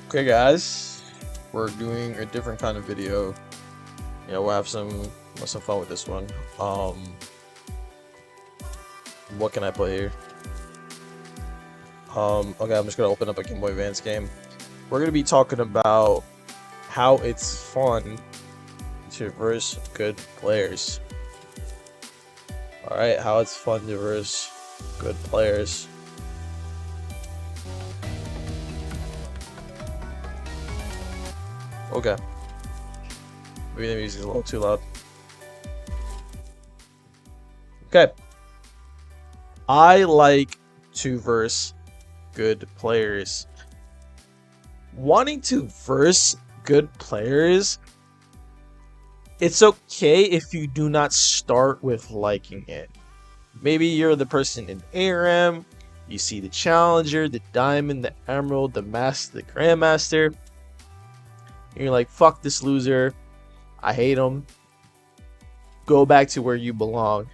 Okay, guys, we're doing a different kind of video. We'll have some fun with this one. What can I play here? Okay, I'm just gonna open up a Game Boy Advance game. We're gonna be talking about how it's fun to verse good players. Alright, how it's fun to verse good players. Okay. Maybe the music's a little too loud. Okay. I like to verse good players. Wanting to verse good players, it's okay if you do not start with liking it. Maybe you're the person in ARAM, you see the Challenger, the Diamond, the Emerald, the Master, the Grandmaster, and you're like, fuck this loser, I hate him. Go back to where you belong.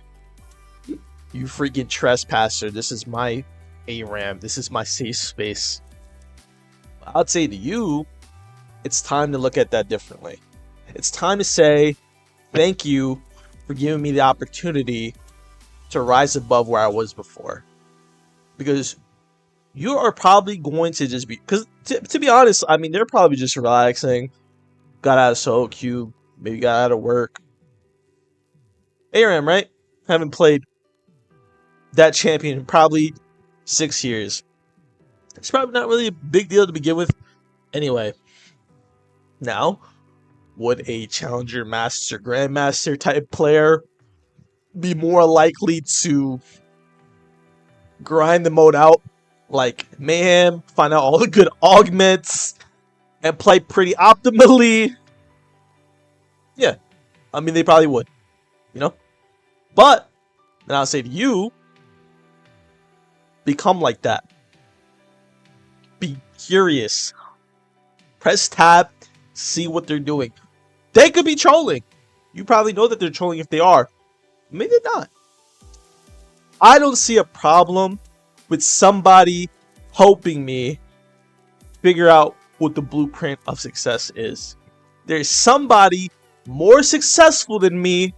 You freaking trespasser, this is my ARAM, this is my safe space. I'd say to you, it's time to look at that differently. It's time to say, thank you for giving me the opportunity to rise above where I was before. Because you are probably going to just be, because to be honest, I mean, they're probably just relaxing, got out of solo queue, maybe got out of work. ARAM, right? Haven't played that champion in probably 6 years. It's probably not really a big deal to begin with. Anyway, now, would a Challenger, Master, Grandmaster type player be more likely to grind the mode out like Mayhem, find out all the good augments, and play pretty optimally? Yeah, I mean, they probably would, you know? But, then I'll say to you, become like that. Be curious. Press tab, see what they're doing. They could be trolling. You probably know that they're trolling if they are. Maybe not. I don't see a problem with somebody helping me figure out what the blueprint of success is. There's somebody more successful than me,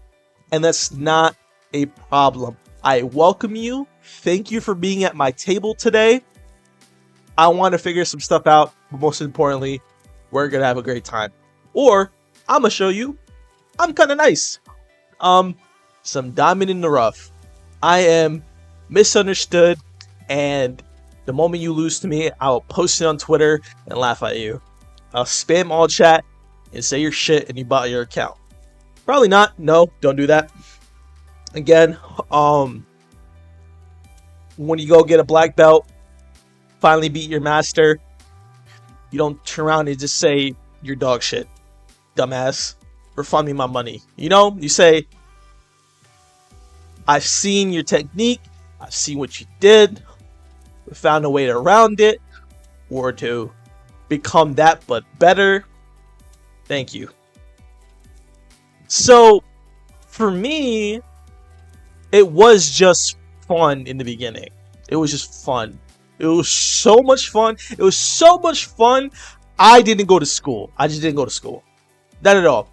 and that's not a problem. I welcome you. Thank you for being at my table today. I want to figure some stuff out, but most importantly, we're going to have a great time. Or, I'm going to show you, I'm kind of nice. Some diamond in the rough. I am misunderstood, and the moment you lose to me, I'll post it on Twitter and laugh at you. I'll spam all chat and say your shit and you bought your account. Probably not. No, don't do that. Again, when you go get a black belt, finally beat your master, you don't turn around and just say you're dog shit, dumbass, refund me my money. You know, you say, I've seen your technique, I've seen what you did, we found a way around it, or to become that but better. Thank you. So, for me, it was just fun in the beginning. It was just fun. It was so much fun. It was so much fun. I didn't go to school. I just didn't go to school. Not at all.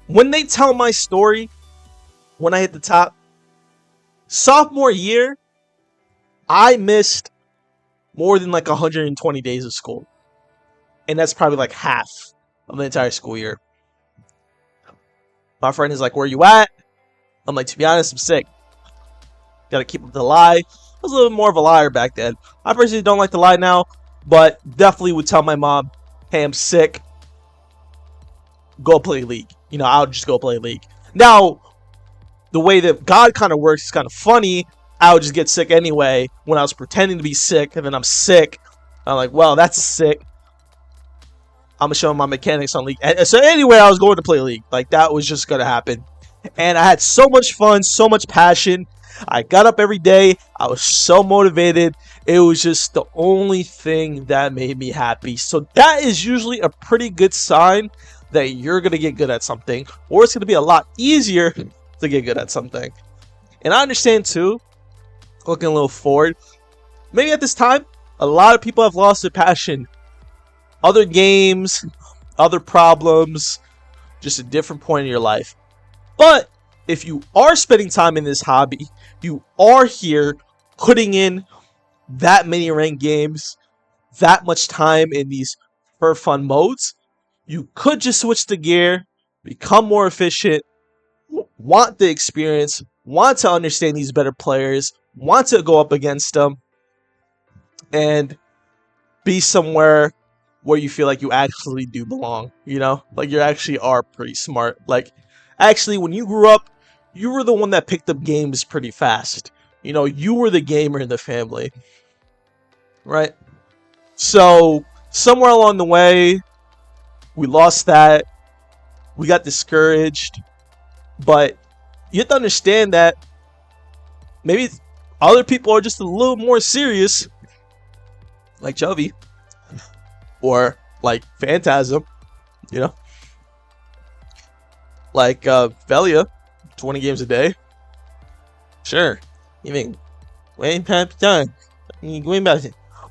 When they tell my story, when I hit the top, sophomore year, I missed more than like 120 days of school. And that's probably like half of the entire school year. My friend is like, where you at? I'm like, to be honest, I'm sick. Gotta keep up the lie. I was a little more of a liar back then. I personally don't like to lie now, but definitely would tell my mom, hey, I'm sick. Go play League. You know, I'll just go play League. Now, the way that God kind of works is kind of funny. I would just get sick anyway when I was pretending to be sick, and then I'm sick. I'm like, well, that's sick. I'm going to show my mechanics on League. And so anyway, I was going to play League. Like, that was just going to happen. And I had so much fun, so much passion. I got up every day. I was so motivated. It was just the only thing that made me happy. So that is usually a pretty good sign that you're going to get good at something. Or it's going to be a lot easier to get good at something. And I understand too, looking a little forward, maybe at this time, a lot of people have lost their passion other games, other problems, just a different point in your life. But if you are spending time in this hobby, you are here putting in that many ranked games, that much time in these for fun modes, you could just switch the gear, become more efficient, want the experience, want to understand these better players, want to go up against them, and be somewhere where you feel like you actually do belong, you know? Like you actually are pretty smart. Like, actually, when you grew up, you were the one that picked up games pretty fast. You know, you were the gamer in the family, right? So, somewhere along the way, we lost that. We got discouraged. But you have to understand that maybe other people are just a little more serious, like Chovy, or like Phantasm, you know? Like Velia, 20 games a day. Sure. You mean, Wayne Pap done. Going back.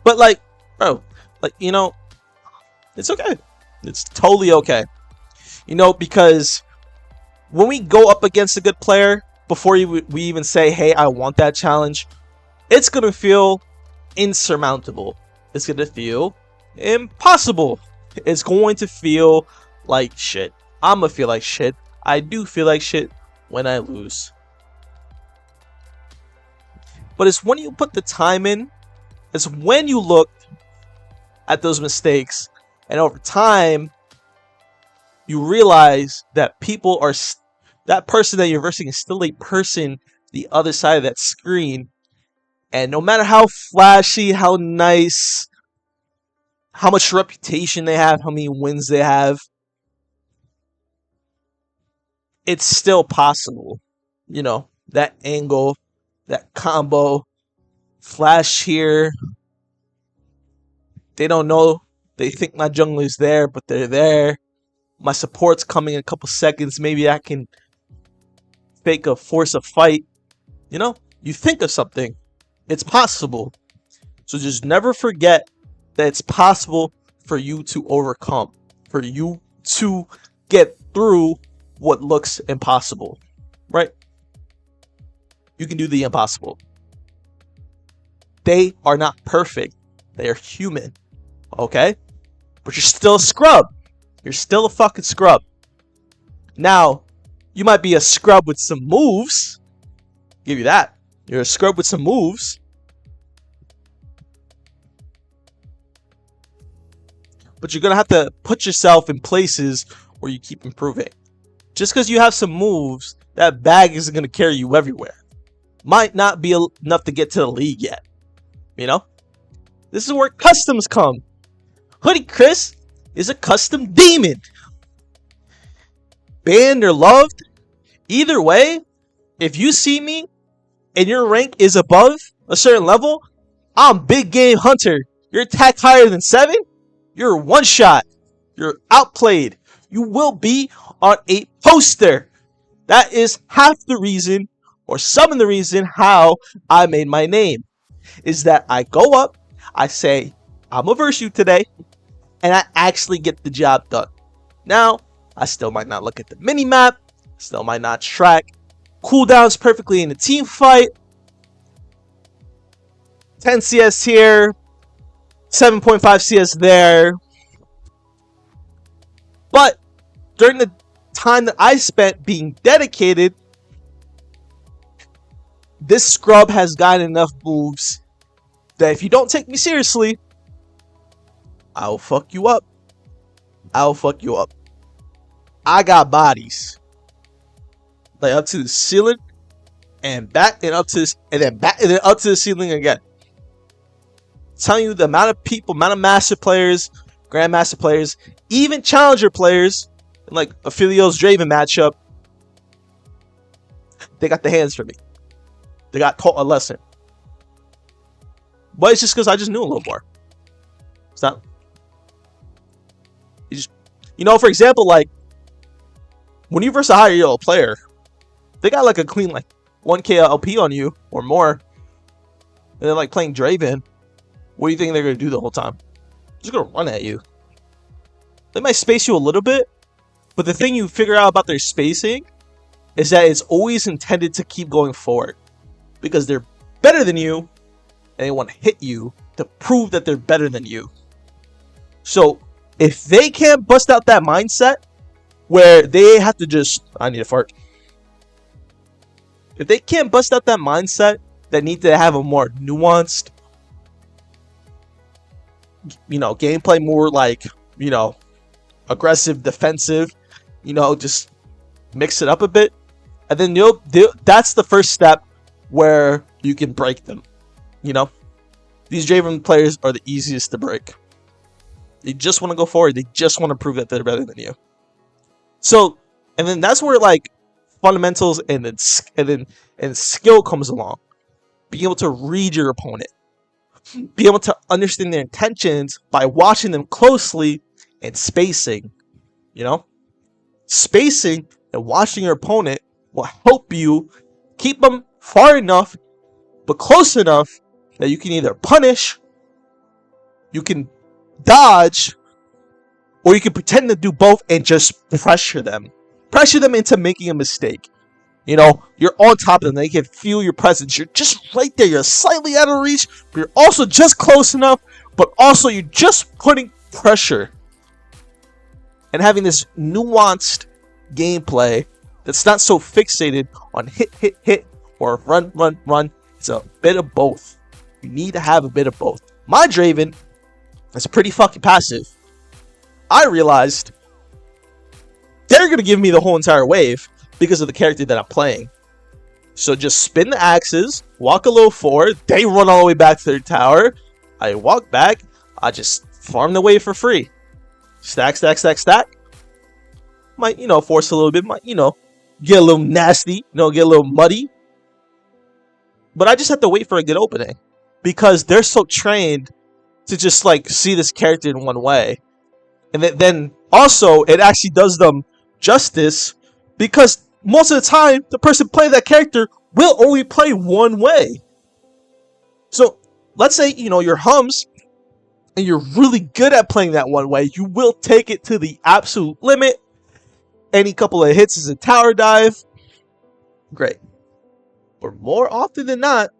But like, bro, like, you know, it's okay. It's totally okay. You know, because when we go up against a good player, before we even say, hey, I want that challenge, it's going to feel insurmountable. It's going to feel impossible. It's going to feel like shit. I'm going to feel like shit. I do feel like shit when I lose. But it's when you put the time in, it's when you look at those mistakes, and over time, you realize that people are, that person that you're versing is still a person the other side of that screen. And no matter how flashy, how nice, how much reputation they have, how many wins they have, it's still possible. You know, that angle, that combo, flash here. They don't know. They think my jungler's there, but they're there. My support's coming in a couple seconds. Maybe I can fake a force a fight. You know, you think of something. It's possible. So just never forget that it's possible for you to overcome, for you to get through what looks impossible, right? You can do the impossible. They are not perfect. They are human, okay? But you're still a scrub. You're still a fucking scrub. Now, you might be a scrub with some moves. Give you that. You're a scrub with some moves. But you're going to have to put yourself in places where you keep improving. Just because you have some moves, that bag isn't going to carry you everywhere. Might not be enough to get to the league yet. You know? This is where customs come. hoodiechris is a custom demon. Banned or loved, either way, if you see me and your rank is above a certain level, I'm big game hunter. Your attack higher than 7, you're one shot. You're outplayed. You will be on a poster. That is half the reason, or some of the reason, how I made my name. Is that I go up, I say, I'm gonna verse you today, and I actually get the job done. Now, I still might not look at the mini-map, still might not track cooldowns perfectly in a team fight. 10 CS here, 7.5 CS there. But during the time that I spent being dedicated, this scrub has gotten enough moves that if you don't take me seriously, I'll fuck you up. I'll fuck you up. I got bodies. Like up to the ceiling and back and up to this, and then back and then up to the ceiling again. I'm telling you the amount of people, amount of master players, grandmaster players, even challenger players, in like a Philios Draven matchup, they got the hands for me. They got taught a lesson. But it's just because I just knew a little more. It's not. You know, for example, like when you verse a higher elo player, they got like a clean like 1k LP on you or more, and they're like playing Draven. What do you think they're gonna do the whole time? They're just gonna run at you. They might space you a little bit, but the thing you figure out about their spacing is that it's always intended to keep going forward because they're better than you and they want to hit you to prove that they're better than you. So if they can't bust out that mindset where they have to just, I need a fart. If they can't bust out that mindset that need to have a more nuanced, gameplay, more like, aggressive, defensive, just mix it up a bit, and then that's the first step where you can break them. These Draven players are the easiest to break. They just want to go forward. They just want to prove that they're better than you. So, and then that's where like fundamentals and skill comes along. Being able to read your opponent, be able to understand their intentions by watching them closely and spacing. Spacing and watching your opponent will help you keep them far enough but close enough that you can either punish, you can dodge, or you can pretend to do both and just pressure them into making a mistake. You're on top of them. They can feel your presence. You're just right there. You're slightly out of reach, but you're also just close enough, but also you're just putting pressure and having this nuanced gameplay that's not so fixated on hit, or run. It's a bit of both. You need to have a bit of both. My Draven is pretty fucking passive. I realized they're going to give me the whole entire wave because of the character that I'm playing. So just spin the axes, walk a little forward, they run all the way back to their tower. I walk back, I just farm the wave for free. Stack. Might, force a little bit, might, get a little nasty, get a little muddy. But I just have to wait for a good opening because they're so trained to just like see this character in one way. And then also it actually does them justice because most of the time the person playing that character will only play one way. So let's say, you're Hums and you're really good at playing that one way. You will take it to the absolute limit. Any couple of hits is a tower dive. Great. But more often than not,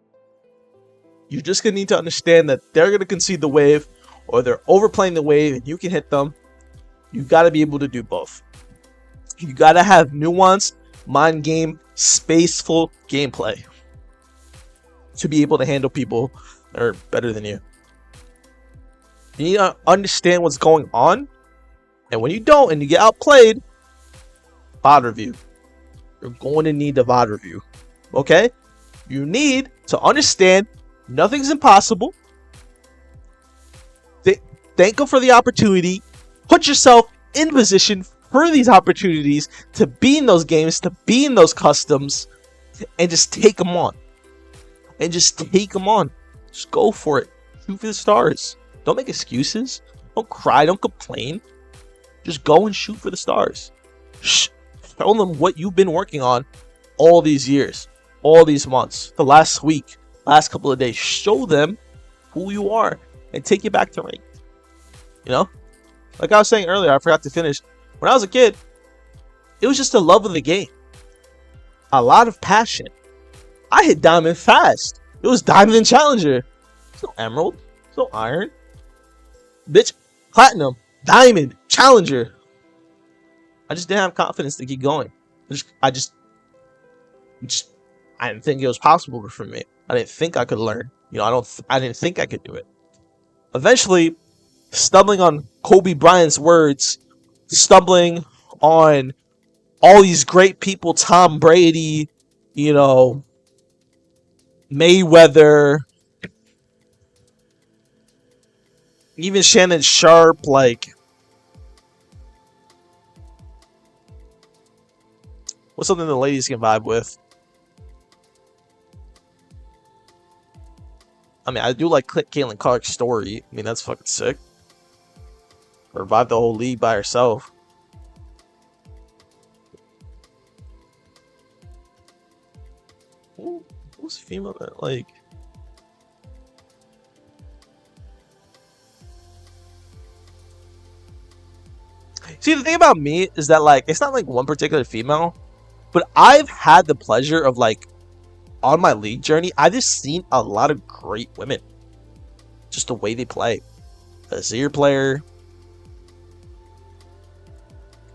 you're just going to need to understand that they're going to concede the wave or they're overplaying the wave and you can hit them. You got to be able to do both. You got to have nuanced, mind game, spaceful gameplay to be able to handle people that are better than you. You need to understand what's going on. And when you don't and you get outplayed, VOD review. You're going to need the VOD review. Okay? You need to understand nothing's impossible. Thank them for the opportunity. Put yourself in position for these opportunities to be in those games, to be in those customs, and just take them on. Just go for it. Shoot for the stars. Don't make excuses. Don't cry. Don't complain. Just go and shoot for the stars. Tell them what you've been working on all these years, all these months, the last week, last couple of days. Show them who you are and take you back to rank. Like I was saying earlier, I forgot to finish. When I was a kid, it was just the love of the game. A lot of passion. I hit diamond fast. It was diamond and challenger. It's no emerald. It's no iron. Bitch, platinum, diamond, challenger. I just didn't have confidence to keep going. I didn't think it was possible for me. I didn't think I could learn. I didn't think I could do it. Eventually, stumbling on Kobe Bryant's words, stumbling on all these great people, Tom Brady, Mayweather, even Shannon Sharp, what's something the ladies can vibe with? I mean, I do like Caitlin Clark's story. I mean, that's fucking sick. Revive the whole league by herself. Who's female that See, the thing about me is that, like, it's not like one particular female, but I've had the pleasure of, like, on my league journey, I've just seen a lot of great women. Just the way they play. Azir player,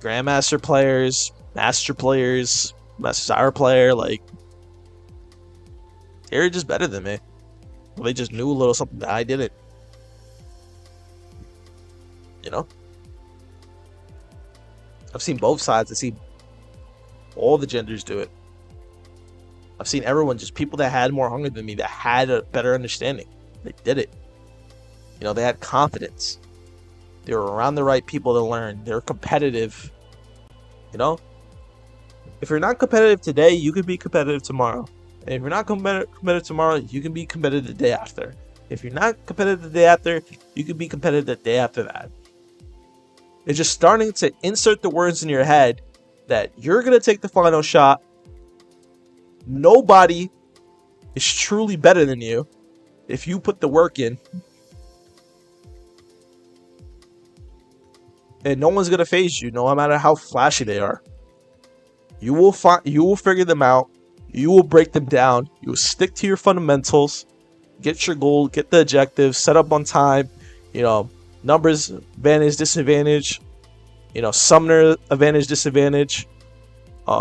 Grandmaster players, Master players, Master Zyra player, like, they're just better than me. They just knew a little something that I didn't. You know? I've seen both sides. I've seen all the genders do it. I've seen everyone, just people that had more hunger than me, that had a better understanding. They did it. You know, they had confidence. They were around the right people to learn. They were competitive. You know? If you're not competitive today, you can be competitive tomorrow. And if you're not competitive tomorrow, you can be competitive the day after. If you're not competitive the day after, you can be competitive the day after that. It's just starting to insert the words in your head that you're going to take the final shot. Nobody is truly better than you if you put the work in. And no one's going to phase you, no matter how flashy they are. You will figure them out. You will break them down. You will stick to your fundamentals. Get your goal. Get the objective. Set up on time. You know, numbers, advantage, disadvantage. You know, summoner, advantage, disadvantage.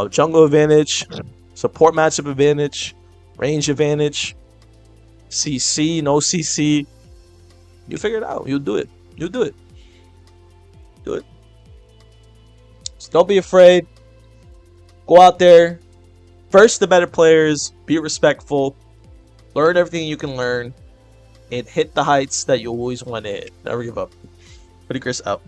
Jungle advantage. Support matchup advantage. Range advantage. CC, no CC. You figure it out. You'll do it. You'll do it. Do it. So don't be afraid. Go out there. First, the better players. Be respectful. Learn everything you can learn. And hit the heights that you always want to hit. Never give up. Hoodie Chris out.